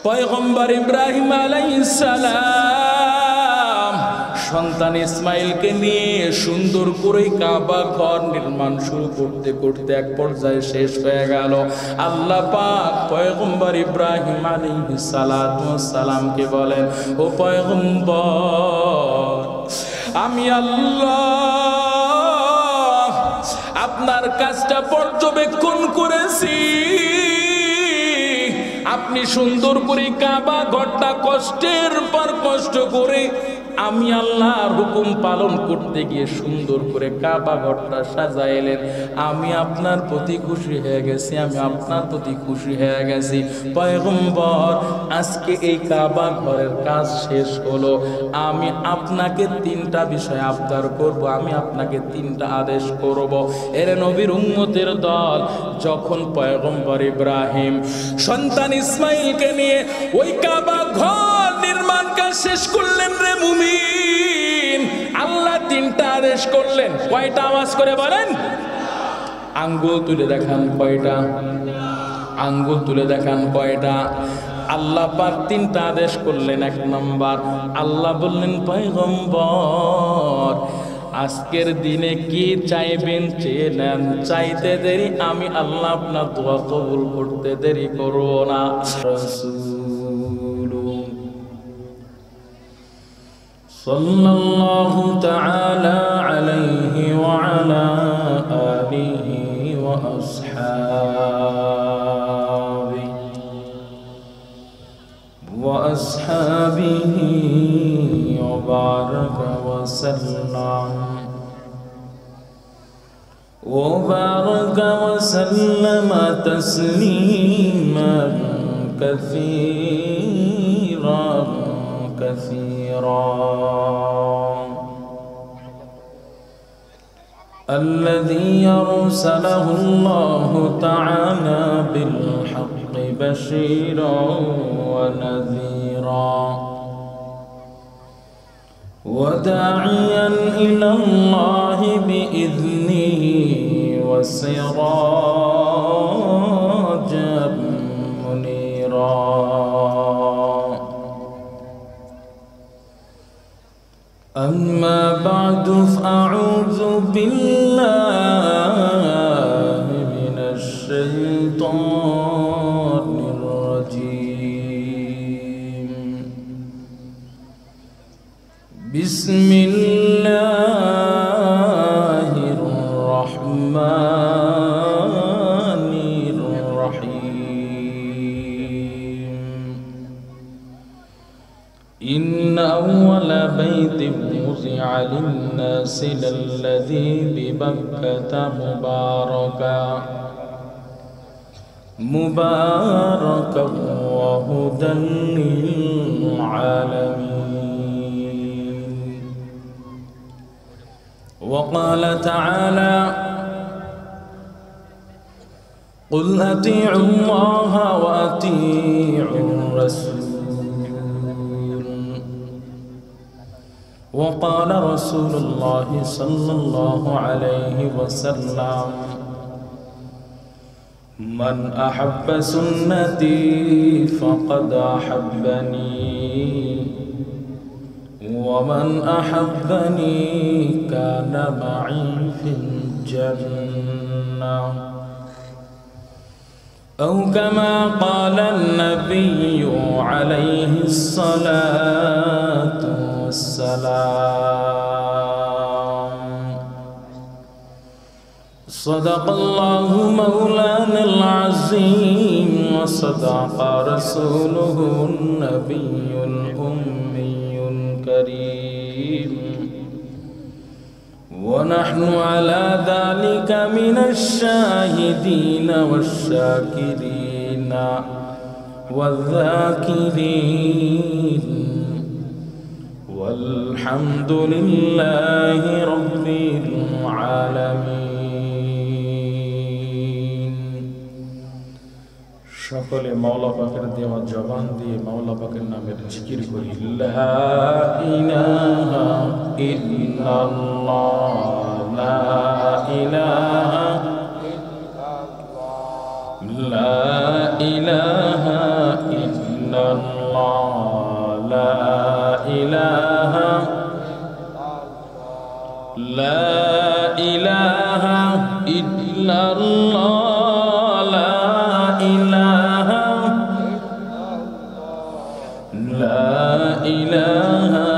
পয়গম্বর ইব্রাহিম আলাইহিস সালাম সন্তান ইসমাইলকে নিয়ে সুন্দর করে কাবা ঘর নির্মাণ শুরু করতে করতে এক পর্যায়ে শেষ হয়ে গেল। আল্লাহ পাক পয়গম্বর ইব্রাহিম আলাইহিস সালামকে বলেন, ও পয়গম্বর, আমি আল্লাহ আপনার কাজটা পর্যবেক্ষণ করেছি। আপনি সুন্দর করে কাবা ঘরটা কষ্টের পর কষ্ট করে আমি আল্লাহর হুকুম পালন করতে গিয়ে সুন্দর করে কাবা ঘরটা সাজাইলেন। আমি আপনার প্রতি খুশি হয়ে গেছি, আমি আপনার প্রতি খুশি হয়ে গেছি। পয়গম্বর, আজকে এই কাবা ঘরের কাজ শেষ হলো। আমি আপনাকে তিনটা বিষয় আবদার করব, আমি আপনাকে তিনটা আদেশ করব। এর নবীর উম্মতের দল যখন পয়গম্বর ইব্রাহিম সন্তান ইসমাইলকে নিয়ে ওই কাবা ঘর নির্মাণ কাজ শেষ করলেন রে মুমিন, আল্লাহ তিনটা আদেশ করলেন। কয়টা? আওয়াজ করে বলেন। আঙ্গুল তুলে দেখান কয়টা? আঙ্গুল তুলে দেখান কয়টা? আল্লাহ পাক তিনটা আদেশ করলেন। এক নাম্বার, আল্লাহ বললেন, পয়গম্বর আজকের দিনে কি চাইবেন চেয়ে নেন, চাইতে দেরি আমি আল্লাহ আপনার দোয়া কবুল করতে দেরি করব না। সাল্লাল্লাহু তাআলা আলাইহি ওয়া আলা আলিহি ওয়া আসহাবিহি ওয়া বারাকা ওয়া সাল্লাম وبارك وسلم تسليما كثيرا كثيرا. الذي أرسله الله تعالى بالحق بشيرا ونذيرا وداعيا إلى الله بإذنه وسراجا منيرا. أما بعد فأعوذ بالله من الشيطان الرجيم. بسم الله الرحمن الرحيم. إن أول بيت وضع للناس للذي ببكة مباركا وهدى للعالمين. وقال تعالى: قل أطيعوا الله وأطيعوا الرسول. وقال رسول الله صلى الله عليه وسلم: من أحب سنتي فقد أحبني، ومن أحبني كان معي في الجنة، أو كما قال النبي عليه الصلاة والسلام. صدق الله مولانا العظيم، وصدق رسوله النبي الأمي الكريم، ونحن على ذلك من الشاهدين والشاكرين والذاكرين، والحمد لله رب العالمين. সকলে মাওলা পাকের দেওয়া জবান দিয়ে মাওলা পাকের নামের জিকির করি। লা ইলাহা ইল্লাল্লাহ, লা ইলাহা ইল্লাল্লাহ, লা ইলাহা illallah, la ilaha, la ilaha illallah, la ilaha, la ilaha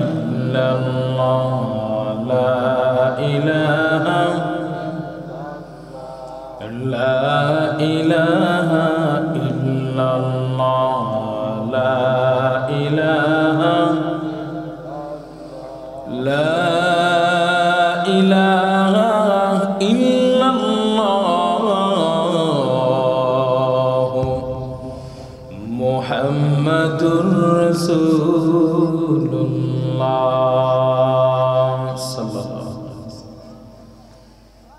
illallah, la ilaha, la ilaha illallah, la ilaha, la ilaha illallah, Muhammadur Rasulullah sallallahu alaihi wasallam.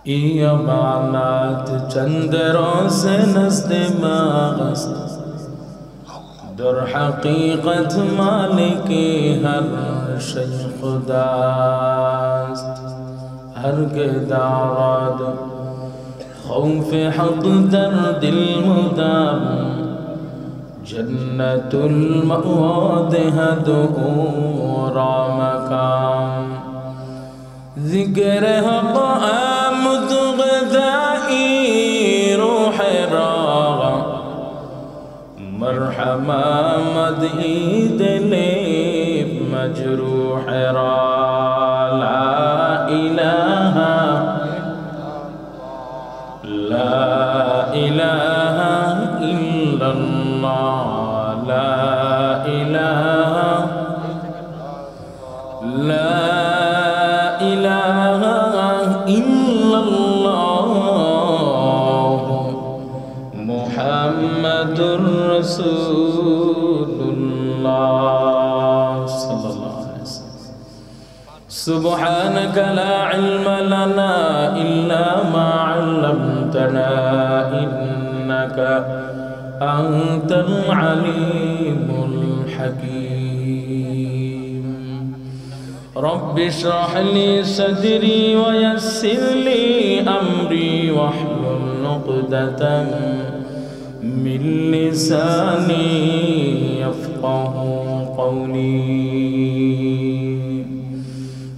ये अमानत चंदरों से नस्ते मागस्त दर हकीकत मालिकी हर शय खुदास्त हर के दाराद खौफ हक दर दिल मुदाम जन्नतुल मवाद हदूरा मकाम ज़िक्र हक़ आमद ग़ज़ाई रूह राग़ मरहमा मदई दिले मजरूह रा ला इलाहा इल्लल्लाह ला इलाहा illallah Muhammadur Rasulullah sallallahu alaihi wasallam. Subhanaka la ilma lana illa ma 'allamtana innaka antal alimul hakim. Rabbi shrah li sadri wa yassir li amri wahlul 'uqdatam min lisani yafqahu qawli.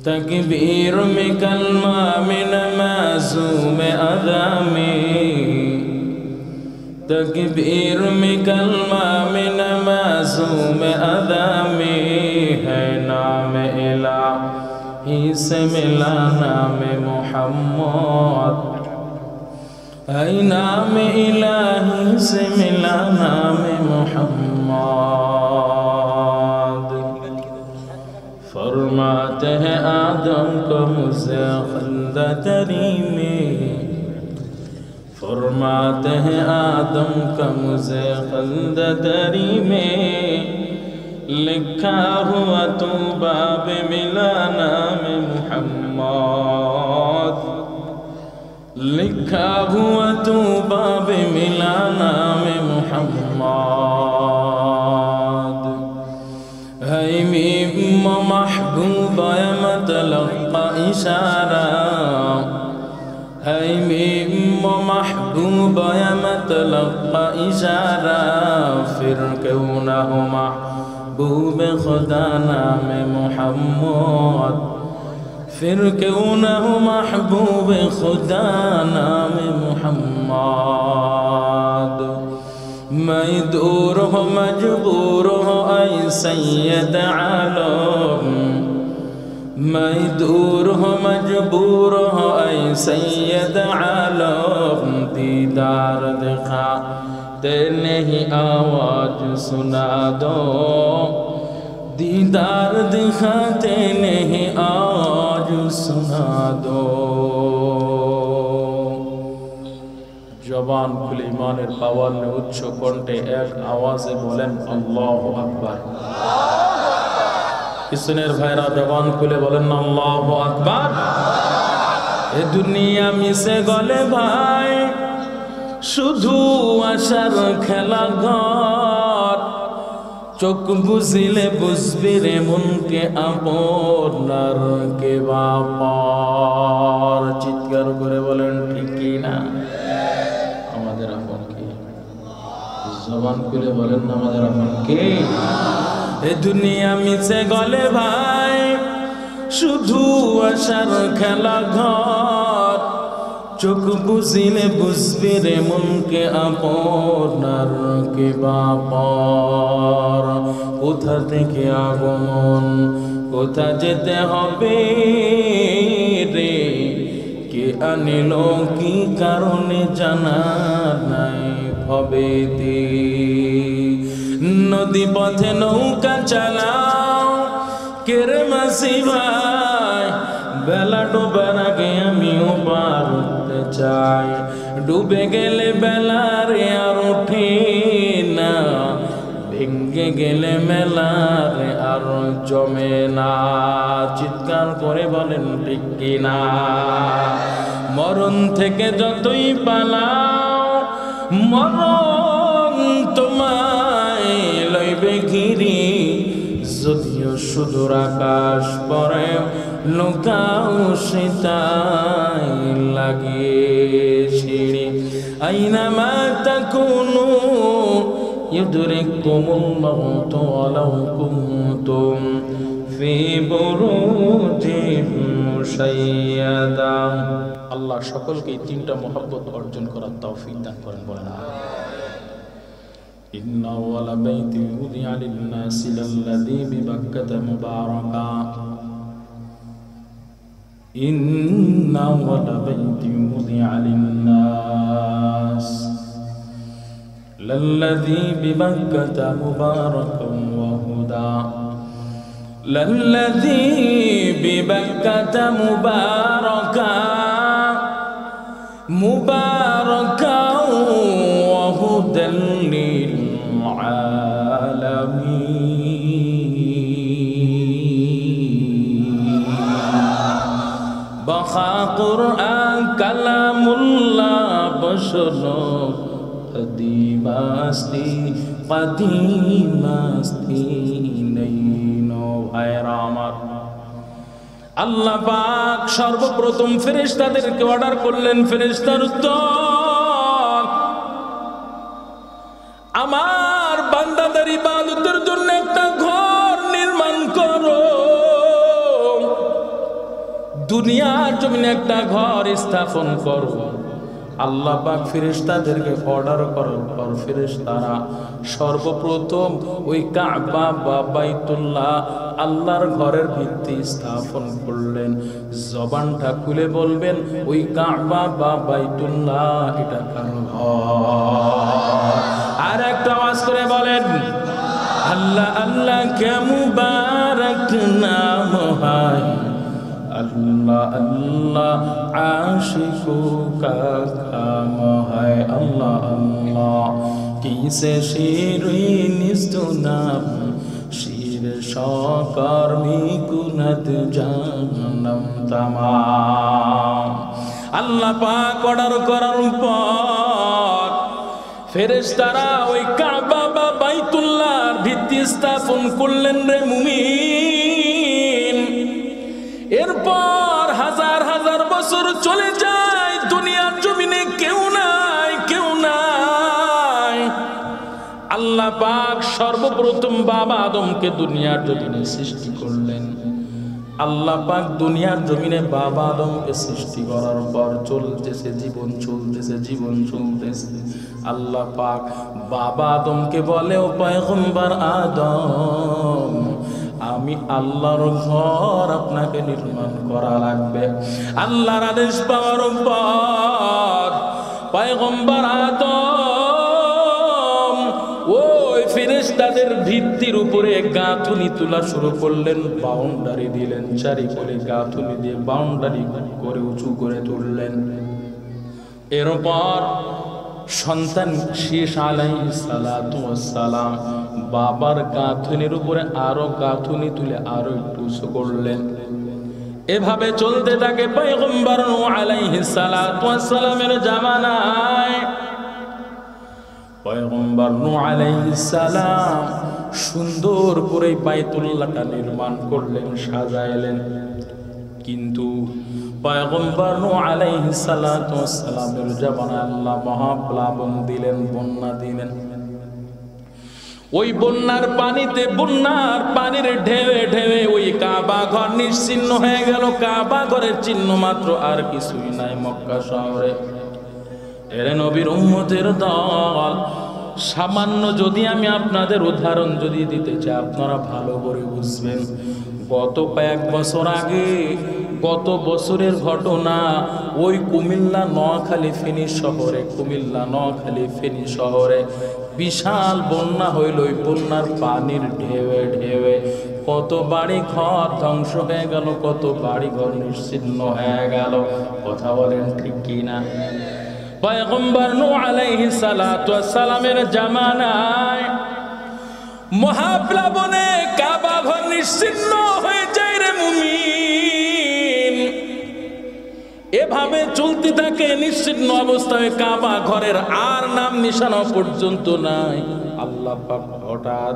Takbir में कलमा में मासूम अदा में तकबीर में कलमा में मासूम अदा में है नाम इलाही से मिला नाम मोहम्मद है नाम इलाही से मिला नाम मोहम्मद। फरमाते हैं आदम को मुझसे खल्दा तरी में फरमाते हैं आदम का मुझे खल्दा तरी में लिखा हुआ तू बाब मिला नाम मुहम्मद लिखा हुआ तू बाब मिला नाम मुहम्मद। है महबूब मतलक़ा इशारा है महबूब मतलक़ा इशारा फिर क्यों न हो महबूब खुदा नाम मुहम्मद फिर क्यों न हो महबूब खुदा नाम मुहम्मद। मैं दूर हो मजबूर हो ऐ सैयद आलम मैं दूर हो मजबूर हो ऐ सैयद आलम दीदार दिखाते नहीं आवाज सुना दो दीदार दिखाते नहीं आवाज सुना दो। जबान खुले ईमानेर पावर ने उच्च कंठे एक आवाजे बोलें अल्लाहु আকবার। किसनेर भाईरा जबान खुले बोलें अल्लाहु আকবার। ए दुनिया मिसे गले भाई शुधु आशार खेला घर चोख बुझिले बुझबि रे मनके आपनार के बापार। चिৎকার করে বলেন ঠিক কি না? জবান খুলে বলেন না আমাদের আপন কে? এ দুনিয়া মিছে গলে ভাই, শুধু আশার খেলা ঘর। চোখ বুঝিলে বুঝবে রে মনকে আপনার কে বাপর। কোথা থেকে আগমন, কোথা যেতে হবে রে, কে আনিল কি কারণে জানা নাই ভবেতে। নদী পথে নৌকা চালাও কেরে মাসি ভাই, বেলা ডোবার আগে আমিও পার হতে চাই। ডুবে গেলে বেলা রে আর ওঠে না, ভেঙ্গে গেলে মেলা রে আর জমে না। চিৎকার করে বলেন ঠিক কিনা? মরণ থেকে যতই পালাও, মরণ তোমায় লইবে ঘিরি। যদিও সুদূর আকাশ পরে লোকাও সেটাই লাগিয়ে ছিড়ি। আইনামা তাকুনু ইউদরিকুমুল মাউতু ওয়ালাউ কুনতুম ফি বুরুজিন মুশাইয়াদা। আল্লাহ সকলকে এই তিনটা মহব্বত অর্জন করার তৌফিক দান করেন। বলেন إن أول بيت وضع للناس للذي ببكة مباركا إن أول بيت وضع للناس للذي ببكة مباركا وهدى للذي ببكة مباركا وهدى بخا قرآن كلام الله بشر قديم अस्ति नैनो ভাইরা আমার, আল্লাহ পাক সর্বপ্রথম ফেরেশতাদেরকে অর্ডার করলেন, ফেরেশতার উত্তর, আমার বান্দাদের ইবাদতের জন্য একটা ঘর নির্মাণ করো, দুনিয়ার জমিনে একটা ঘর স্থাপন করো। আল্লাহ পাক ফেরেশতাদেরকে অর্ডার করার পর ফেরেশতারা সর্বপ্রথম ওই কাবা বা বাইতুল্লাহ আল্লাহর ঘরের ভিত্তি স্থাপন করলেন। জবানটা খুলে বলবেন, ওই কাবা বা বাইতুল্লাহ এটা কার ঘর? আর একটা আওয়াজ করে বলেন, আল্লাহ আল্লাহ কে মুবারক নাম হয়, अल्लाह अल्लाह आशिकों का काम है, अल्लाह अल्लाह किसे शीरीन निस्तुनाम शीर शौकर मिकुनत जानम तमाम। আল্লাহ পাক অর্ডার করার পর ফেরেশতারা ওই কাবা বা বাইতুল্লাহর ভিত্তি স্থাপন করলেন রে মুমিন। এরপর হাজার হাজার বছর চলে যায়, দুনিয়ার জমিনে কেউ নাই, কেউ নাই। আল্লাহ পাক সর্বপ্রথম বাবা আদমকে দুনিয়ার জমিনে সৃষ্টি করলেন। আল্লাহ পাক দুনিয়ার জমিনে বাবা আদমকে সৃষ্টি করার পর চলতেছে জীবন, চলতেছে জীবন, চলতেছে। আল্লাহ পাক বাবা আদমকে বলে, ও পয়গম্বর আদম, আমি আল্লাহর ঘর আপনাকে নির্মাণ করা লাগবে। আল্লাহর আদেশ পাওয়ার পর পয়গম্বর আদম ওই ফেরেশতাদের ভিত্তির উপরে গাঁথুনি তোলা শুরু করলেন, বাউন্ডারি দিলেন, চারিকোণে গাঁথুনি দিয়ে বাউন্ডারি করে উঁচু করে তুললেন। এরপর সন্তান শীষ আলাইহিস সালাতু ওয়াস সালাম বাবার গাঁথুনির উপরে আরো গাঁথুনি তুলে আরো একটু উঁচু করলেন। এভাবে চলতে থাকে। পয়গম্বর নূহ আলাইহিস সালাতু ওয়াস সালামের জামানায় পয়গম্বর নূহ আলাইহিস সালাম সুন্দর করে বাইতুল্লাহটা নির্মাণ করলেন, সাজাইলেন। কিন্তু পয়গম্বর নূহ আলাইহিস সালাতু ওয়াস সালামের জামানায় আল্লাহ মহাপ্লাবন দিলেন, বন্যা দিলেন। ওই বন্যার পানিতে, বন্যার পানির ঢেউে ঢেউে ওই কাবা ঘর নিশ্চিহ্ন হয়ে গেল। কাবা ঘরের চিহ্ন মাত্র, আর কিছুই নাই মক্কা শহরে। এরে নবীর উম্মতের দল, সামান্য যদি আমি আপনাদের উদাহরণ যদি দিতে চাই, আপনারা ভালো করে বুঝবেন। গত কয়েক বছর আগে, গত বছরের ঘটনা, ওই কুমিল্লা নোয়াখালী ফেনী শহরে, কুমিল্লা নোয়াখালী ফেনী শহরে বিশাল বন্যা হইল। ওই বন্যার পানির ঢেউে ঢেউে কত বাড়ি ঘর ধ্বংস হয়ে গেল, কত বাড়ি ঘর নিশ্চিহ্ন হয়ে গেল। কথা বলেন ঠিক কিনা? পয়গম্বর নূহ আলাইহিস সালাতু ওয়াস সালামের জামানায় মহাপ্লাবনে কাবা ঘর নিশ্চিহ্ন হয়ে যায় রে মুমিন। এভাবে চলতে থাকে নিশ্চিহ্ন অবস্থায়, কাবা ঘরের আর নাম নিশানা পর্যন্ত নাই। আল্লাহ পাক হঠাৎ,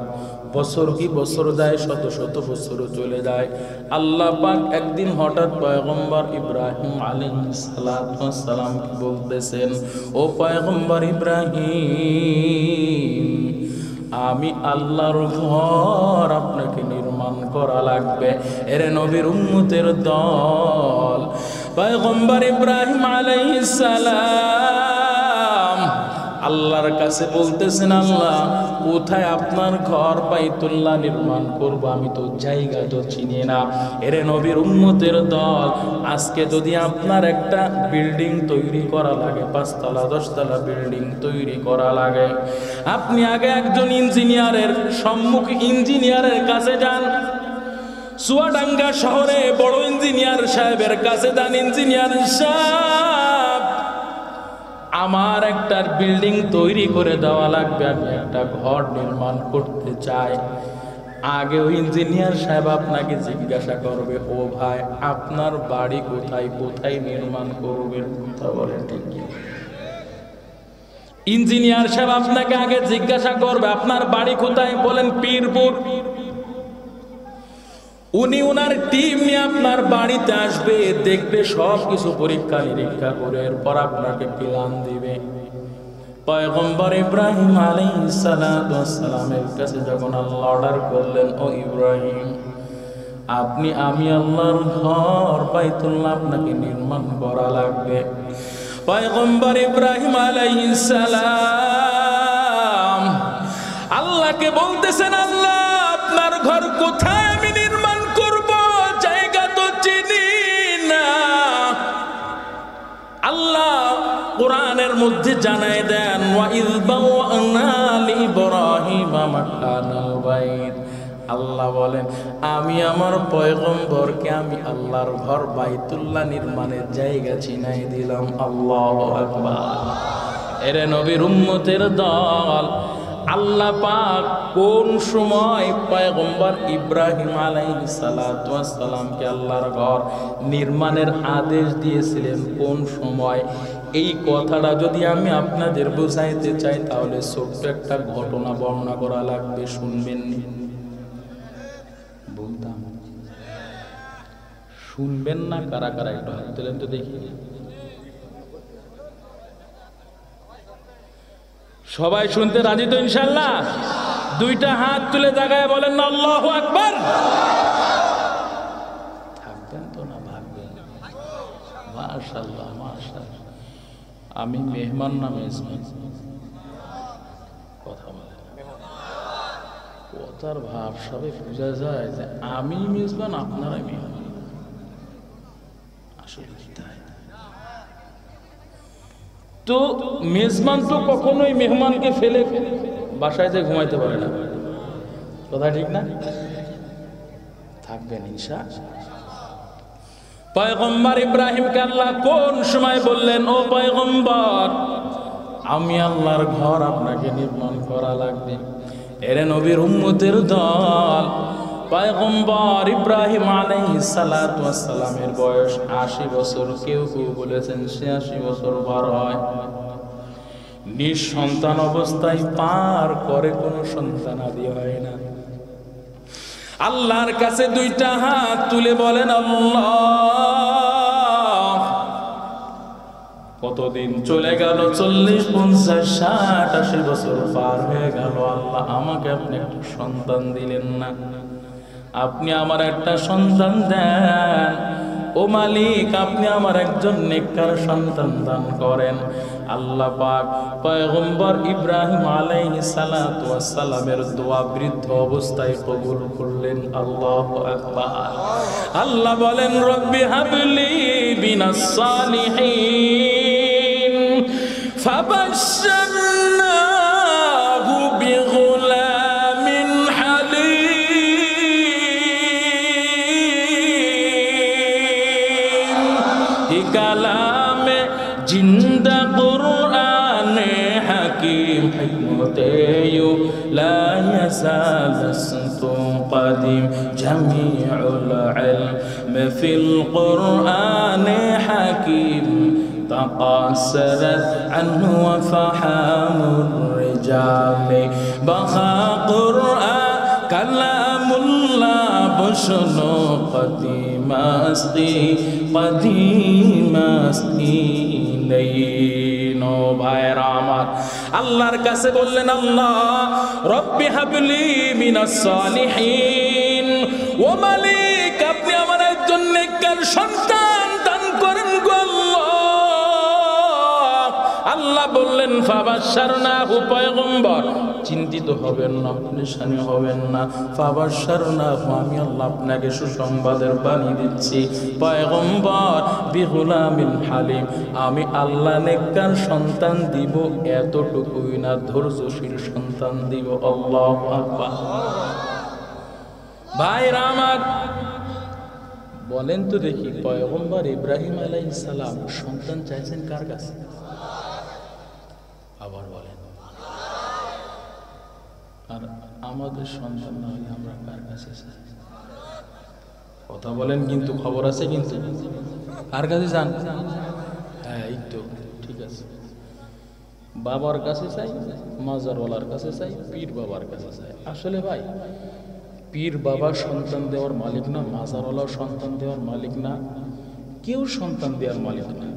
বছর কি বছর যায়, শত শত বছর চলে যায়, আল্লাহ পাক একদিন হঠাৎ পয়গম্বর ইব্রাহিম আলাইহিস সালাতু ওয়াস সালামকে বলতেছেন, ও পয়গম্বর ইব্রাহিম, আমি আল্লাহর ঘর আপনাকে নির্মাণ করা লাগবে। এরে নবীর উম্মতের দল, পয়গম্বর ইব্রাহিম আলাইহিস সালাম আল্লাহর কাছে বলতেছেন, আল্লাহ কোথায় আপনার ঘর বাইতুল্লাহ নির্মাণ করব, আমি তো জায়গা তো চিনি না। এরে নবীর উম্মতের দল, আজকে যদি আপনার একটা বিল্ডিং তৈরি করা লাগে, 5 তলা 10 তলা বিল্ডিং তৈরি করা লাগে, আপনি আগে একজন ইঞ্জিনিয়ারের ইঞ্জিনিয়ারের কাছে যান। চুয়াডাঙ্গা শহরে বড় ইঞ্জিনিয়ার সাহেবের কাছে যান, ইঞ্জিনিয়ার সাহেব, আমার একটা বিল্ডিং তৈরি করে দেওয়া লাগবে, আমি একটা ঘর নির্মাণ করতে চাই। আগে ওই ইঞ্জিনিয়ার সাহেব আপনাকে জিজ্ঞাসা করবে, ও ভাই আপনার বাড়ি কোথায়, কোথায় নির্মাণ করবেন? কথা বলেন ঠিক কি? ইঞ্জিনিয়ার সাহেব আপনাকে আগে জিজ্ঞাসা করবে আপনার বাড়ি কোথায়, বলেন পীরপুর। উনি উনার টিম নিয়ে আপনার বাড়িতে আসবে, দেখবে সব কিছু পরীক্ষা নিরীক্ষা করে এরপর আপনাকে প্ল্যান দিবে। পয়গম্বর ইব্রাহিম আলাইহিস সালাতু ওয়াস সালামের কাছে যখন আল্লাহ অর্ডার করলেন, ও ইব্রাহিম, আপনি আমি আল্লাহর ঘর বাইতুল্লাহ আপনাকে নির্মাণ করা লাগবে। পয়গম্বর ইব্রাহিম আলাইহিস সালাম আল্লাহকে বলতেছেন, আল্লাহ আপনার ঘর কোথায় আমি নির্মাণ করব, জায়গা তো চিনি না। আল্লাহ কোরআনের মধ্যে জানায় দেন, ওয়া ইয বাওয়ানা লিইব্রাহিমা মাকানাল বাইত। আল্লাহ বলেন, আমি আমার পয়গম্বরকে আমি আল্লাহর ঘর বাইতুল্লাহ নির্মাণের জায়গা চিনাই দিলাম। আল্লাহু আকবার। এরে নবীর উম্মতের দল, আল্লাহ পাক কোন সময় পয়গম্বর ইব্রাহিম আলাইহিস সালাতু ওয়াস সালামকে আল্লাহর ঘর নির্মাণের আদেশ দিয়েছিলেন, কোন সময়? এই কথাটা যদি আমি আপনাদের বোঝাইতে চাই, তাহলে ছোট্ট একটা ঘটনা বর্ণনা করা লাগবে, শুনবেন? বলতাম শুনবেন না? কারা কারা একটু হাত তুলেন তো দেখি। সবাই শুনতে রাজি তো ইনশাল্লাহ? দুইটা হাত তুলে জায়গায় বলেন না আল্লাহু আকবার। থাকবেন তো না ভাগবেন? মাশাআল্লাহ মাশাআল্লাহ। আমি মেহমান না মেজবান? কথা বলেন, কথার ভাব সবে বোঝা যায় যে আমি মেজবান, আপনারাই মেহমান। আসলে তাই তো, মেজবান তো কখনোই মেহমানকে ফেলে বাসায় যে ঘুমাইতে পারে না। কথা ঠিক না? থাকবেন ইনশাআল্লাহ। পয়গম্বর ইব্রাহিমকে আল্লাহ কোন সময় বললেন, ও পয়গম্বর, আমি আল্লাহর ঘর আপনাকে নির্মাণ করা লাগবে। এরে নবীর উম্মতের দল, পয়গম্বর ইব্রাহিম আলাইহিস সালাতু ওয়াস সালামের বয়স 80 বছর, কেউ কেউ বলেছেন 86 বছর পার হয়। নিঃসন্তান অবস্থায় পার করে, কোনো সন্তানাদি হয় না। আল্লাহর কাছে দুইটা হাত তুলে বলেন, আল্লাহ কতদিন চলে গেল, 40, 50, 60, 80 বছর পার হয়ে গেল। আল্লাহ আমাকে আপনি একটা সন্তান দিলেন না। আপনি আমার একটা সন্তান দেন ও মালিক, আপনি আমার একজন নেককার সন্তান দান করেন। আল্লাহ পাক পয়গম্বর ইব্রাহিম আলাইহিস সালাতু ওয়াস সালামের দোয়া বৃদ্ধ অবস্থায় কবুল করলেন। আল্লাহু আকবার। আল্লাহ বলেন, রব্বি হাবলি বিনাস সালিহিন ফাবাশশারনাহু বিগুলামিন হালিম। হি কালামে জিন্দা কুরআনে হাকিম, হিকমতে লা ইয়াসালাসতু قديم جميع العلم في القرآن حكيم تقاصرت عنه وفحام الرجال بخى قرآن كلام الله بشر قديم أسقي قديم أسقي إلينا ভাইরা আমার, আল্লাহর কাছে বললেন, আল্লাহ রব্বি হাবলি মিনাস সালিহিন, ও মালিক আপনি আমার একজন নেককার সন্তান দান করেন গো আল্লাহ। আল্লাহ বললেন ফাবাশশারনাহু, পয়গম্বর চিন্তিত হবেন না, পেরেশানি হবেন না। ফাবাশশারনাহু, আমি আল্লাহ আপনাকে সুসংবাদের বাণী দিচ্ছি পয়গম্বর, বিগুলামিন হালিম, আমি আল্লাহ নেককার সন্তান দিব, এতটুকুই না ধৈর্যশীল সন্তান দিব। আল্লাহু আকবার। ভাইরা আমার, বলেন তো দেখি, পয়গম্বর ইব্রাহিম আলাইহিস সালাম সন্তান চাইছেন কার কাছে? আবার বলেন, আর আমাদের সন্তান না হলে আমরা কার কাছে চাই? কথা বলেন কিন্তু, খবর আছে কিন্তু, কার কাছে যান? হ্যাঁ এই তো ঠিক আছে, বাবার কাছে চাই, মাজারওয়ালার কাছে চাই, পীর বাবার কাছে চাই। আসলে ভাই, পীর বাবা সন্তান দেওয়ার মালিক না, মাজারওয়ালাও সন্তান দেওয়ার মালিক না, কেউ সন্তান দেওয়ার মালিক না।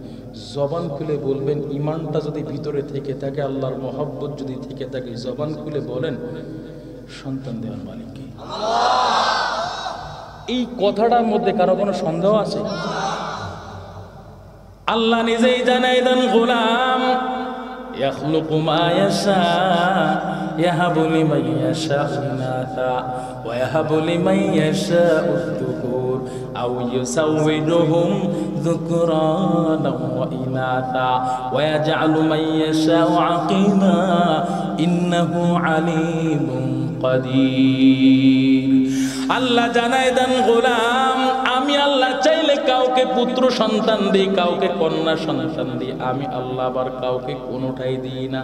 জবান খুলে বলবেন, ইমানটা যদি ভিতরে থেকে থাকে, আল্লাহর মহব্বত যদি থেকে থাকে, জবান খুলে বলেন সন্তান দেওয়ার মালিক কে? এই কথাটার মধ্যে কারো কোনো সন্দেহ আছে? আল্লাহ নিজেই জানাই দেন, গোলাম ইয়াখলুকু মা ইয়াশা ইয়াহাবু লিমান ইয়াশাউ ইনাসা ওয়া ইয়াহাবু লিমান ইয়াশাউ যুকুর আও ইউসাউইজুহুম যুকরানা ওয়া ইনাসা ওয়া ইয়াজআলু মান ইয়াশাউ আকিমা ইন্নাহু আলিমুন কাদির। আল্লাহ জানায় দেন, গোলাম আমি আল্লাহ চাইলে কাউকে পুত্র সন্তান দিই, কাউকে কন্যা সন্তান দিই, আমি আল্লাহ আবার কাউকে কোনোটাই দিই না।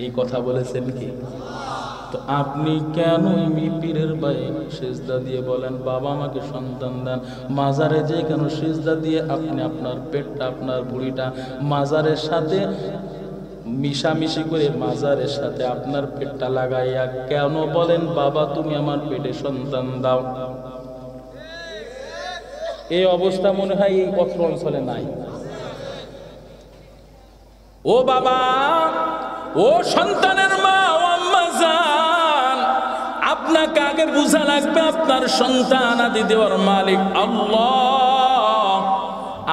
এই কথা বলেছেন কি? তো আপনি কেন পীরের ভাই সিজদা দিয়ে বলেন বাবা আমাকে সন্তান দেন? মাজারে যে কেন সিজদা দিয়ে আপনি আপনার পেটটা, আপনার বুড়িটা মাজারের সাথে মিশামিশি করে, মাজারের সাথে আপনার পেটটা লাগাইয়া কেন বলেন বাবা তুমি আমার পেটে সন্তান দাও? এই অবস্থা মনে হয় এই অত্র অঞ্চলে নাই। ও বাবা, ও সন্তানের মা, ও আম্মা জান, আপনাকে আগে বুঝা লাগবে আপনার সন্তান আদি দেওয়ার মালিক আল্লাহ।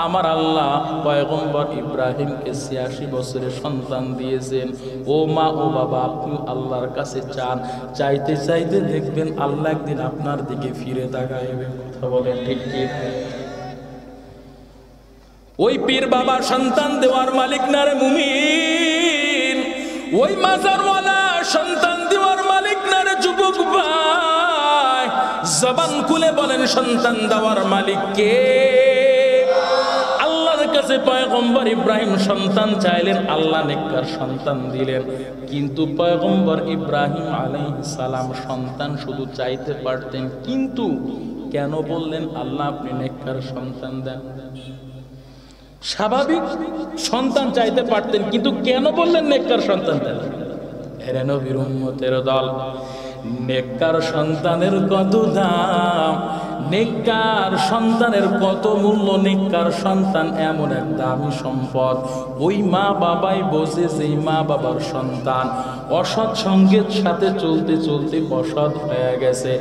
আমার আল্লাহ পয়গম্বর ইব্রাহিমকে ৮৬ বছরের সন্তান দিয়েছেন। ও মা, ও বাবা, আপনি আল্লাহর কাছে চান, চাইতে চাইতে দেখবেন আল্লাহ একদিন আপনার দিকে ফিরে তাকাইবে। কথা বলেন ঠিক ঠিক? ওই পীর বাবা সন্তান দেওয়ার মালিক না রে মুমিন, ওই মাজারওয়ালা সন্তান দেওয়ার মালিক না রে যুবক ভাই। জবান খুলে বলেন সন্তান দেওয়ার মালিক কে? আল্লাহর কাছে পয়গম্বর ইব্রাহিম সন্তান চাইলেন, আল্লাহ নেককার সন্তান দিলেন। কিন্তু পয়গম্বর ইব্রাহিম আলাইহিস সালাম সন্তান শুধু চাইতে পারতেন, কিন্তু কেন বললেন আল্লাহ আপনি নেককার সন্তান দেন? স্বাভাবিক সন্তান চাইতে পারতেন, কিন্তু কেন বললেন নেককার সন্তান দেন? এরে নবীর উম্মতের দল, নেককার সন্তানের কত দাম, নেককার সন্তানের কত মূল্য। নেককার সন্তান এমন এক দামি সম্পদ, ওই মা বাবাই বোঝে যেই মা বাবার সন্তান অসৎ সঙ্গের সাথে চলতে চলতে অসৎ হয়ে গেছে,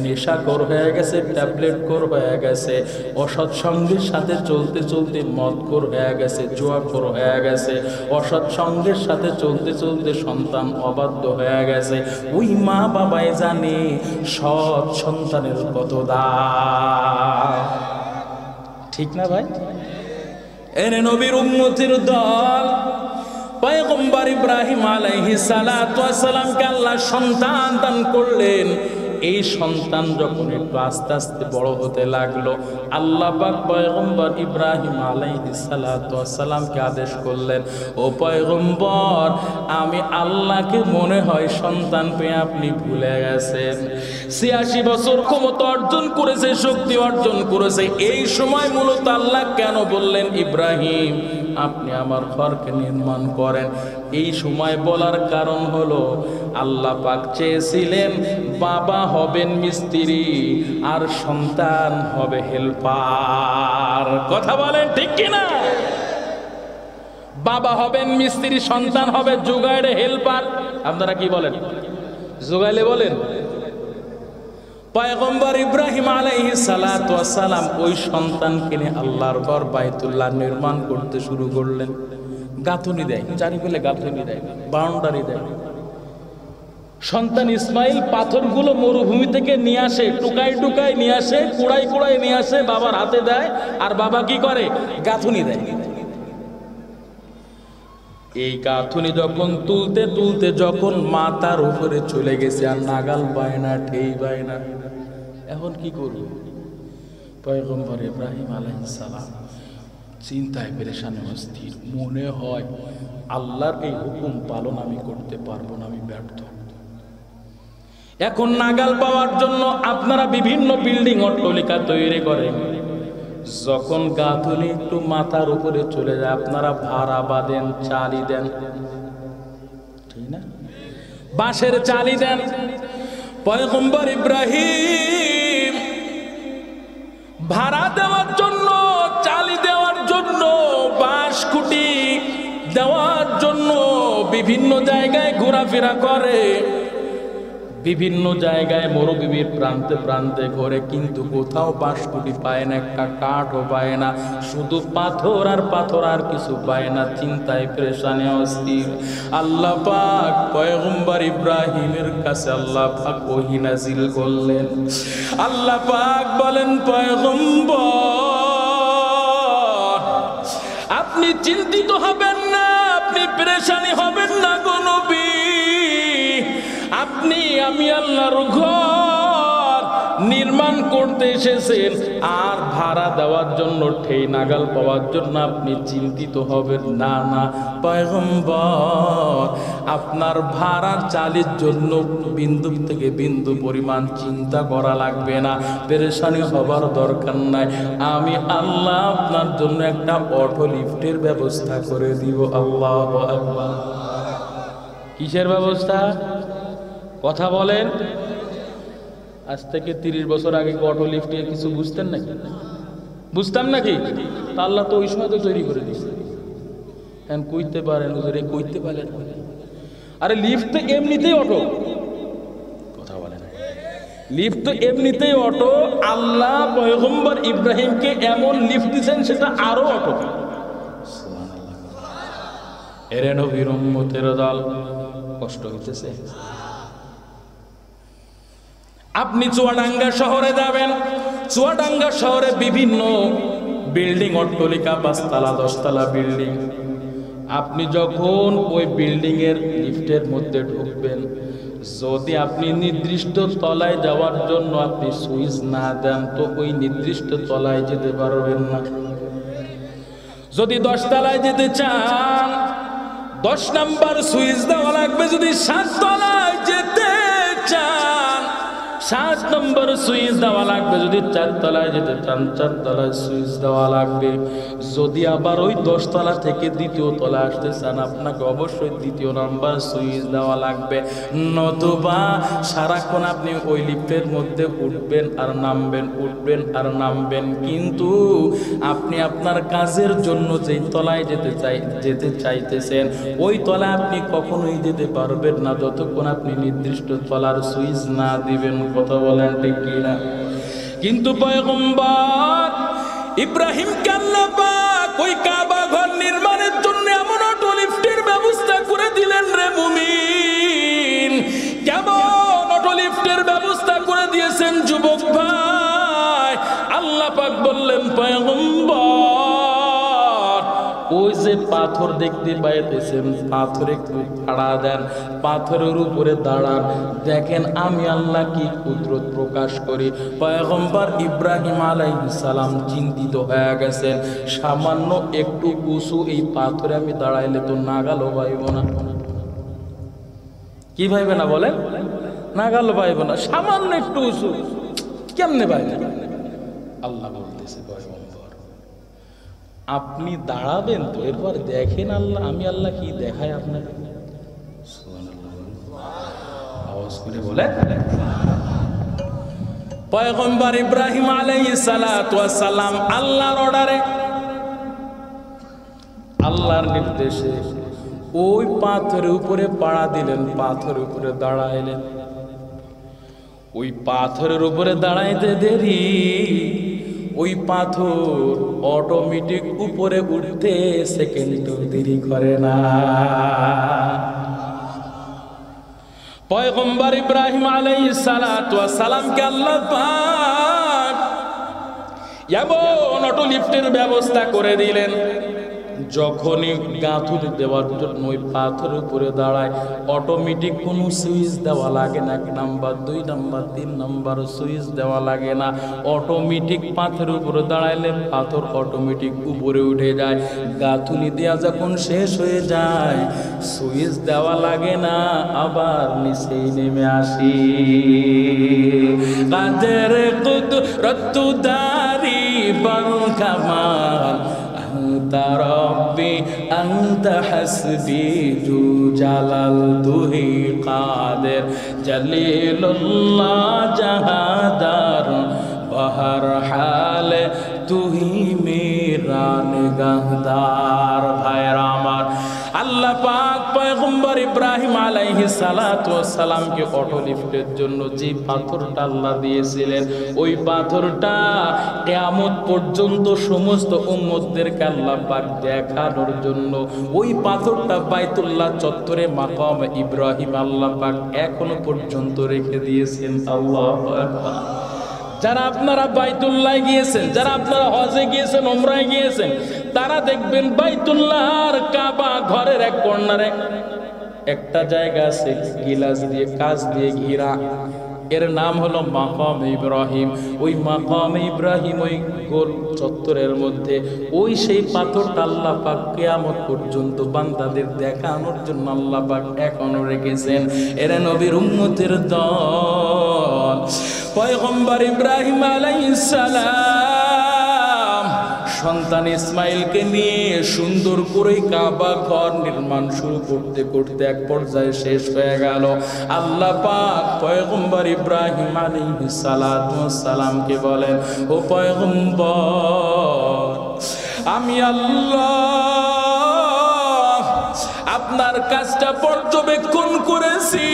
নেশাখোর হয়ে গেছে, ট্যাবলেটখোর হয়ে গেছে, অসৎ সঙ্গের সাথে চলতে চলতে মদখোর হয়ে গেছে, জুয়াখোর হয়ে গেছে, অসৎ সঙ্গের সাথে চলতে চলতে সন্তান অবাধ্য হয়ে গেছে। ওই মা বাবাই জানে সৎ সন্তানের কত দাম, ঠিক না ভাই? এনে নবীর উম্মতের দল পয়গম্বর ইব্রাহিম আলাইহিস সালাতু ওয়াস সালামকে আল্লাহ সন্তান দান করলেন। এই সন্তান যখন একটু আস্তে আস্তে বড় হতে লাগলো, আল্লাহ পাক পয়গম্বর ইব্রাহিম আলাইহিস সালাতু ওয়াস সালামকে আদেশ করলেন, ও পয়গম্বর, আমি আল্লাহকে মনে হয় সন্তান পেয়ে আপনি ভুলে গেছেন। ৮৬ বছর ক্ষমতা অর্জন করেছে, শক্তি অর্জন করেছে। এই সময় মূলত আল্লাহ কেন বললেন, ইব্রাহিম আপনি আমার ঘরকে নির্মাণ করেন? এই সময় বলার কারণ হলো আল্লাহ পাক চেয়েছিলেন বাবা হবেন মিস্ত্রি আর সন্তান হবে হেল্পার। কথা বলেন ঠিক কিনা? বাবা হবেন মিস্ত্রি, সন্তান হবে জোগাড়ে হেল্পার। আপনারা কি বলেন? জোগাইলে বলেন। পয়গম্বর ইব্রাহিম আলাইহিস সালাতু ওয়াস সালাম ওই সন্তানকে নিয়ে আল্লাহর ঘর বাইতুল্লাহ নির্মাণ করতে শুরু করলেন। গাঁথুনি দেয়, চারিপাশে গাঁথুনি দেয়, বাউন্ডারি দেয়। সন্তান ইসমাইল পাথরগুলো মরুভূমি থেকে নিয়ে আসে, টুকাই টুকাই নিয়ে আসে, কুড়াই কুড়াই নিয়ে আসে, বাবার হাতে দেয়, আর বাবা কি করে? গাঁথুনি দেয়। এই গাঁথুনি যখন তুলতে তুলতে যখন মাথার উপরে চলে গেছে, আর নাগাল পায় না, ঠেই পায় না, এখন কি করব? পয়গম্বর ইব্রাহিম আলাইহিস সালাম চিন্তায় পেরেশানে অস্থির। মনে হয় আল্লাহর এই হুকুম পালন আমি করতে পারবো না, আমি ব্যর্থ। এখন নাগাল পাওয়ার জন্য আপনারা বিভিন্ন বিল্ডিং অট্টালিকা তৈরি করেন, যখন গাঁথুনি একটু মাথার উপরে চলে যায় আপনারা ভাড়া বাঁধেন, চালি দেন, ঠিক না? বাঁশের চালি দেন। পয়গম্বর ইব্রাহিম ভাড়া দেওয়ার জন্য, চালি দেওয়ার জন্য, বাঁশ খুঁটি দেওয়ার জন্য বিভিন্ন জায়গায় ঘোরাফেরা করে, বিভিন্ন জায়গায় মরুভূমির প্রান্তে প্রান্তে ঘোরে, কিন্তু কোথাও বাঁশকুটি পায় না, একটা কাঠও পায় না, শুধু পাথর আর পাথর, আর কিছু পায় না। চিন্তায় পেরেশানে অস্থির। আল্লাহ পাক পয়গম্বর ইব্রাহিমের কাছে আল্লাহ পাক ওহী নাযিল করলেন। আল্লাহ পাক বলেন, পয়গম্বর আপনি চিন্তিত হবেন না, আপনি পেরেশানি হবেন না গো নবী। আপনি আমি আল্লাহর ঘর নির্মাণ করতে এসেছেন, আর ভাড়া দেওয়ার জন্য, ঠেই নাগাল পাওয়ার জন্য আপনি চিন্তিত হবেন না। না পয়গম্বর, আপনার ভাড়ার চালের জন্য বিন্দু থেকে বিন্দু পরিমাণ চিন্তা করা লাগবে না, পেরেশানি হবার দরকার নাই। আমি আল্লাহ আপনার জন্য একটা অটো লিফটের ব্যবস্থা করে দিব। আল্লাহু আকবার। কিসের ব্যবস্থা? কথা বলেন। আজ থেকে 30 বছর আগে অটো লিফটে কিছু বুঝতেন নাকি? বুঝতাম নাকি? তা আল্লাহ তো ওই সময় তো তৈরি করে দিয়েছে। এখন কইতে পারেন হুজুর, কইতে পারেন? আরে লিফট তো এমনিতেই অটো। কথা বলেন। লিফট তো এমনিতেই অটো। আল্লাহ পয়গম্বর ইব্রাহিমকে এমন লিফট দিয়েছেন, সেটা আরো অটো। সুবহানাল্লাহ। এরে নবীর উম্মতের দল, কষ্ট হইতেছে। আপনি চুয়াডাঙ্গা শহরে যাবেন, চুয়াডাঙ্গা শহরে বিভিন্ন বিল্ডিং অট্টালিকা, 5 তলা 10 তলা বিল্ডিং। আপনি যখন ওই বিল্ডিং এর লিফটের মধ্যে ঢুকবেন, যদি আপনি নির্দিষ্ট তলায় যাওয়ার জন্য আপনি সুইচ না দেন, তো ওই নির্দিষ্ট তলায় যেতে পারবেন না। যদি 10 তলায় যেতে চান, 10 নাম্বার সুইচ দেওয়া লাগবে। যদি 7 তলায় যেতে চান, 7 নম্বর সুইচ দেওয়া লাগবে। যদি 4 তলায় যেতে চান 4 তলায় সুইচ দেওয়া লাগবে। যদি আবার ওই 10 তলা থেকে 2য় তলায় আসতে চান আপনাকে অবশ্যই 2য় নাম্বার সুইচ দেওয়া লাগবে। নতুবা সারাক্ষণ আপনি ওই লিফটের মধ্যে উঠবেন আর নামবেন, উঠবেন আর নামবেন, কিন্তু আপনি আপনার কাজের জন্য যেই তলায় যেতে চাইতেছেন ওই তলায় আপনি কখনোই যেতে পারবেন না যতক্ষণ আপনি নির্দিষ্ট তলার সুইচ না দিবেন। কথা বলেন ঠিক কিনা? কিন্তু পয়গম্বর ইব্রাহিমকে আল্লাহ পাক ওই কাবা ঘর নির্মাণের জন্য এমন অটো লিফটের ব্যবস্থা করে দিলেন রে মুমিন। কেমন অটো লিফটের ব্যবস্থা করে দিয়েছেন যুবক ভাই। আল্লাহ পাক বললেন পয়গম্বর ওই যে পাথর দেখতে পাইতেছেন পাথরে একটু খাড়া দেন, পাথরের উপরে দাঁড়ান, দেখেন আমি আল্লাহ কি কুদরত প্রকাশ করি। পয়গম্বর ইব্রাহিম আলাইহিস সালাম চিন্তিত হয়ে গেছেন, সামান্য একটু উঁচু এই পাথরে আমি দাঁড়াইলে তো নাগালও পাইব না। কি ভাইবে না বলেন? নাগালও পাইব না, সামান্য একটু উঁচু কেমনে পাইবে? আল্লাহ বলতেছে পয়গম্বর আপনি দাঁড়াবেন তো, এরপর দেখেন আল্লাহ আমি আল্লাহ কি দেখায় আপনাকে। আওয়াজ করে বলেন। পয়গম্বর ইব্রাহিম আলাইহিস সালাতু ওয়াস সালাম আল্লাহর অর্ডারে, আল্লাহর নির্দেশে ওই পাথরের উপরে পাড়া দিলেন, পাথরের উপরে দাঁড়াইলেন। ওই পাথরের উপরে দাঁড়াইতে দেরি ওই পাথর অটোমেটিক উপরে উঠতে সেকেন্ড দেরি করে না। পয়গম্বর ইব্রাহিম আলাইহিস সালাতু ওয়াস সালামকে আল্লাহ পাক এমন অটো লিফটের ব্যবস্থা করে দিলেন, যখনই গাঁথুনি দেওয়ার জন্য ওই পাথরের উপরে দাঁড়ায় অটোমেটিক কোনো সুইচ দেওয়া লাগে না। 1 নাম্বার 2 নাম্বার 3 নাম্বার সুইচ দেওয়া লাগে না, অটোমেটিক পাথরের উপরে দাঁড়াইলে পাথর অটোমেটিক উপরে উঠে যায়। গাঁথুনি দেওয়া যখন শেষ হয়ে যায় সুইচ দেওয়া লাগে না, আবার নিচেই নেমে আসি। কাদের কুদরত দারি বল কামাল আনতা রব্বি আনতা হাসবি জু জালাল তুহি কাদের জলিলুল্লাহ জাহাদার বহর হাল তুহি মেরা নিগাহদার। ভাইরা আমার, আল্লাহ পাক পয়গম্বর ইব্রাহিম আলাইহিস সালাতু ওয়াস সালামকে অটো লিফটের জন্য যে পাথরটা আল্লাহ দিয়েছিলেন ওই পাথরটা কিয়ামত পর্যন্ত সমস্ত উম্মতদেরকে আল্লাহ পাক দেখানোর জন্য ওই পাথরটা বাইতুল্লাহ চত্বরে মাকাম ইব্রাহিম আল্লাহ পাক এখনো পর্যন্ত রেখে দিয়েছেন। আল্লাহু আকবার। যারা আপনারা বাইতুল্লাহ গিয়েছেন, যারা আপনারা হজে গিয়েছেন, উমরায় গিয়েছেন, তারা দেখবেন বাইতুল্লাহর কাবা ঘরের এক কর্নারে একটা জায়গা আছে গিলাস দিয়ে কাঁচ দিয়ে ঘেরা, এর নাম হলো মাকাম ইব্রাহিম। ওই মাকাম ইব্রাহিম ওই গোল চত্বরের মধ্যে ওই সেই পাথরটা আল্লাহ পাক কিয়ামত পর্যন্ত বান্দাদের দেখানোর জন্য আল্লাহ পাক এখনো রেখেছেন। এরা নবীর উম্মতের দল। পয়গম্বর ইব্রাহিম আলাইহিস সালাম সন্তান ইসমাইলকে নিয়ে সুন্দর করে কাবা ঘর নির্মাণ শুরু করতে করতে এক পর্যায়ে শেষ হয়ে গেল। আল্লাহ পাক পয়গম্বর ইব্রাহিম আলাইহিস সালাতু ওয়াস সালামকে বলেন, ও পয়গম্বর আমি আল্লাহ আপনার কাজটা পর্যবেক্ষণ করেছি।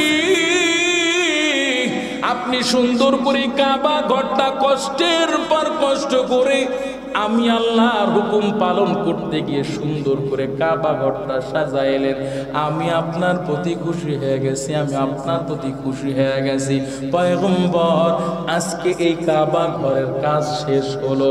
আপনি সুন্দর করে কাবা ঘরটা কষ্টের পর কষ্ট করে আমি আল্লাহর হুকুম পালন করতে গিয়ে সুন্দর করে কাবা ঘরটা সাজাইলেন। আমি আপনার প্রতি খুশি হয়ে গেছি, আমি আপনার প্রতি খুশি হয়ে গেছি। পয়গম্বর আজকে এই কাবা ঘরের কাজ শেষ হলো,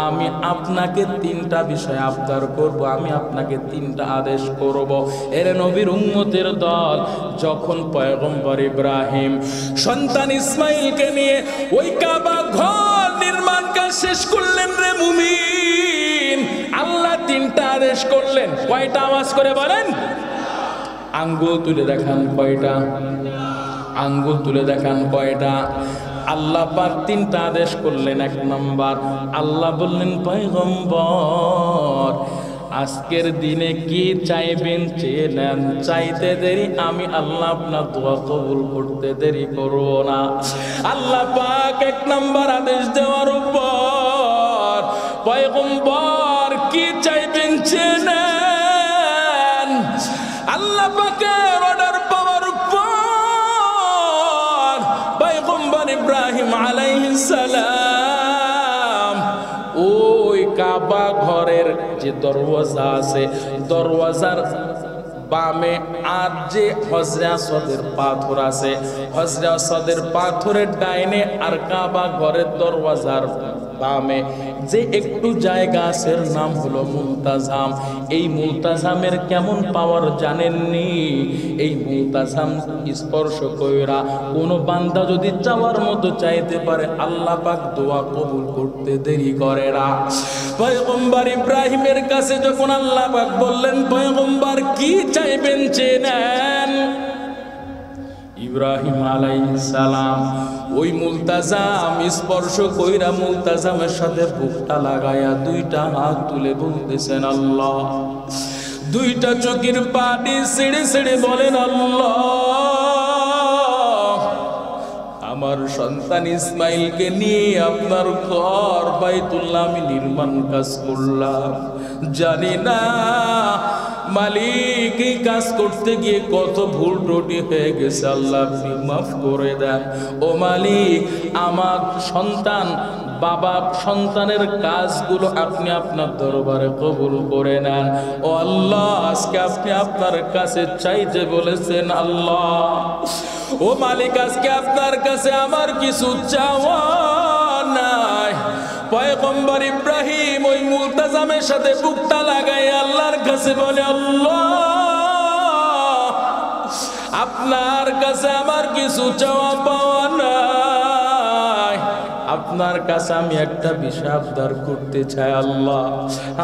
আমি আপনাকে 3টা বিষয় আবদার করব, আমি আপনাকে 3টা আদেশ করব। এর নবীর উম্মতের দল যখন পয়গম্বর ইব্রাহিম সন্তান ইসমাইলকে নিয়ে ওই কাবা ঘর নির্মাণ কাজ শেষ করলেন রে মুমিন, আল্লাহ 3টা আদেশ করলেন। কয়টা? আওয়াজ করে বলেন। আঙ্গুল তুলে দেখান কয়টা? আঙ্গুল তুলে দেখান কয়টা? আল্লাহ পাক তিনটা আদেশ করলেন। এক নাম্বার, আল্লাহ বললেন পয়গম্বর আজকের দিনে কি চাইবেন চেয়ে নেন, চাইতে দেরি আমি আল্লাহ আপনার দোয়া কবুল করতে দেরি করব না। আল্লাহ পাক এক নাম্বার আদেশ দেওয়ার উপর পয়গম্বর কি চাইবেন চেয়ে নেন। আল্লাহ পাকের অর্ডার পাওয়ার পর পয়গম্বর ইব্রাহিম আলাইহিস সালাম ওই কাবা ঘরের যে দরওয়াজা আছে, দরওয়াজার বামে আর যে হজরে আসওয়াদের পাথর আছে, হজরে আসওয়াদের পাথরের ডাইনে আর কাবা ঘরের দরওয়াজার বামে যে একটু জায়গা আছে নাম হলো মুলতাজাম। এই মুলতাজামের কেমন পাওয়ার জানেননি? এই মুলতাজাম স্পর্শ কইরা কোনো বান্দা যদি চাওয়ার মতো চাইতে পারে আল্লাহ পাক দোয়া কবুল করতে দেরি করে না। পয়গম্বর ইব্রাহিমের কাছে যখন আল্লাহ পাক বললেন পয়গম্বর কি চাইবেন চেয়ে নেন, ইব্রাহিম আলাইহিস সালাম ওই মুলতাজাম স্পর্শ কইরা মুলতাজামের সাথে বুকটা লাগায়া দুইটা হাত তুলে বলতেছেন আল্লাহ। দুইটা চোখের পানি ছেড়ে ছেড়ে বলেন আল্লাহ, আমার সন্তান ইসমাইলকে নিয়ে আপনার ঘর বাইতুল্লাহ আমি নির্মাণ কাজ করলাম, জানি না মালিক এই কাজ করতে গিয়ে কত ভুল ত্রুটি হয়ে গেছে, আল্লাহ আপনি মাফ করে দেন। ও মালিক, আমার সন্তান বাবা সন্তানের কাজগুলো আপনি আপনার দরবারে কবুল করে নেন। ও আল্লাহ, আজকে আপনি আপনার কাছে চাইতে বলেছেন আল্লাহ। ও মালিক, আজকে আপনার কাছে আমার কিছু চাওয়া নাই। পয়গম্বর ইব্রাহিম ওই মুলতাজামের সাথে বুকটা লাগাই আল্লাহর কাছে বলে আল্লাহ, আপনার কাছে আমার কিছু চাওয়া পাওয়া নাই, আপনার কাছে আমি একটা বিষয় আবদার করতে চাই আল্লাহ।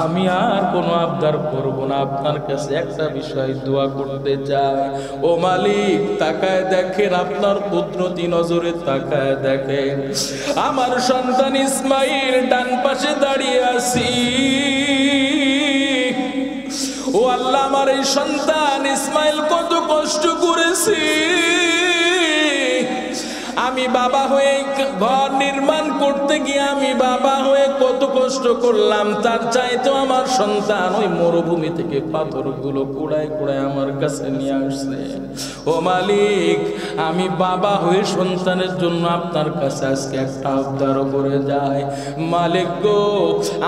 আমি আর কোনো আবদার করব না, আপনার কাছে একটা বিষয় দোয়া করতে চাই। ও মালিক, তাকায় দেখেন, আপনার কুদরতি নজরে তাকায় দেখেন, আমার সন্তান ইসমাইল ডান পাশে দাঁড়িয়ে আছি। ও আল্লাহ, আমার এই সন্তান ইসমাইল কত কষ্ট করেছি, আমি বাবা হয়ে ঘর নির্মাণ করতে গিয়ে আমি বাবা হয়ে কত কষ্ট করলাম, তার চাইতো আমার সন্তান ওই মরুভূমি থেকে পাথরগুলো কুড়ায় কুড়ায় আমার কাছে নিয়ে আসছে। ও মালিক, আমি বাবা হয়ে সন্তানের জন্য আপনার কাছে আজকে একটা আবদার করে যাই। মালিক গো,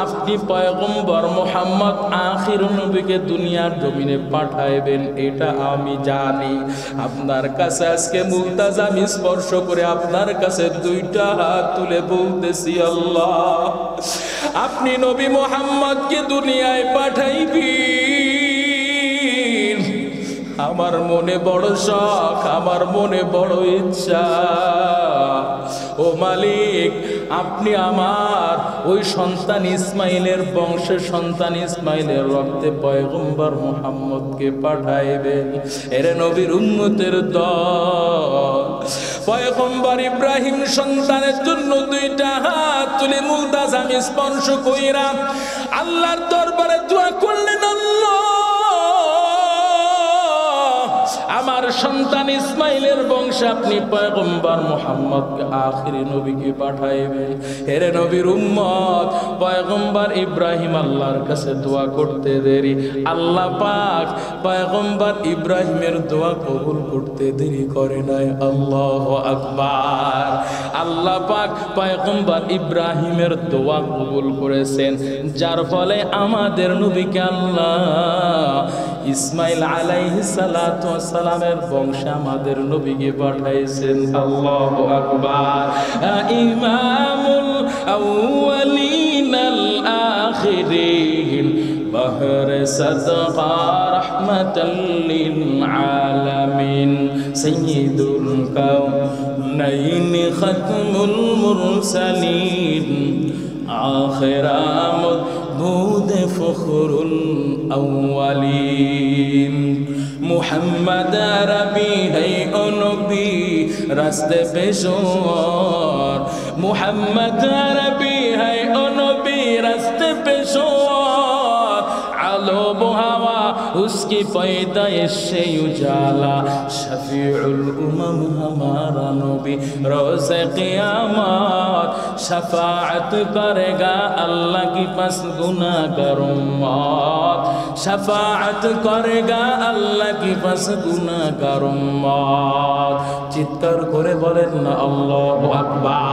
আপনি পয়গম্বর মুহাম্মদ আখির নবীকে দুনিয়ার জমিনে পাঠাইবেন এটা আমি জানি। আপনার কাছে আজকে মুলতাজাম স্পর্শ করে আপনার কাছে দুইটা হাত তুলে বলতেছি আল্লাহ, আপনি নবী মুহাম্মদকে দুনিয়ায় পাঠাইবেন। আমার মনে বড় শখ, আমার মনে বড় ইচ্ছা। ও মালিক, আপনি আমার ওই সন্তান ইসমাইলের বংশের সন্তান ইসমাইলের রক্তে পয়গম্বর মুহাম্মদকে পাঠাইবেন। এরে নবীর উম্মতের দল, পয়গম্বর ইব্রাহিম সন্তানের জন্য দুইটা হাত তুলে মুলতাজাম স্পর্শ কইরা আল্লাহর দরবারে দোয়া করলেন আল্লাহ, আমার সন্তান ইসমাইলের বংশে আপনি পয়গম্বর মুহাম্মদকে আখিরি নবীকে পাঠাইবেন। হেরে নবীর উম্মত পয়গম্বর ইব্রাহিম আল্লাহর কাছে দোয়া করতে দেরি, আল্লাহ পাক পয়গম্বর ইব্রাহিমের দোয়া কবুল করতে দেরি করে নাই। আল্লাহু আকবার। আল্লাহ পাক পয়গম্বর ইব্রাহিমের দোয়া কবুল করেছেন, যার ফলে আমাদের নবীকে আল্লাহ ইসমাইল আলাইহিস সালাতু ওয়াস সালামের বংশে আমাদের নবীকে পাঠাইছেন। আল্লাহু আকবার। ইমামুল আউয়ালিন আল আখিরিন বাহরে সাদকা রাহমাতাল লিল আলামিন সাইয়্যিদুল কাউনাইন খাতমুল মুরসালিন আখিরামুদ بود فخر الأولين मुहम्मद अरबी है ओ नबी रास्ते पेशोर मुहम्मद अरबी है ओ नबी रास्ते पेशोर आलो हवा उसकी पैदाइश से उजाला शफीउल उमम हमारा नबी रोज़े क़यामत शफाअत करेगा अल्लाह की पास गुनाहगार उम्मत शफाअत करेगा अल्लाह की पास गुनाहगार उम्मत चित्कार करे बोलेन ना अल्लाहु আকবার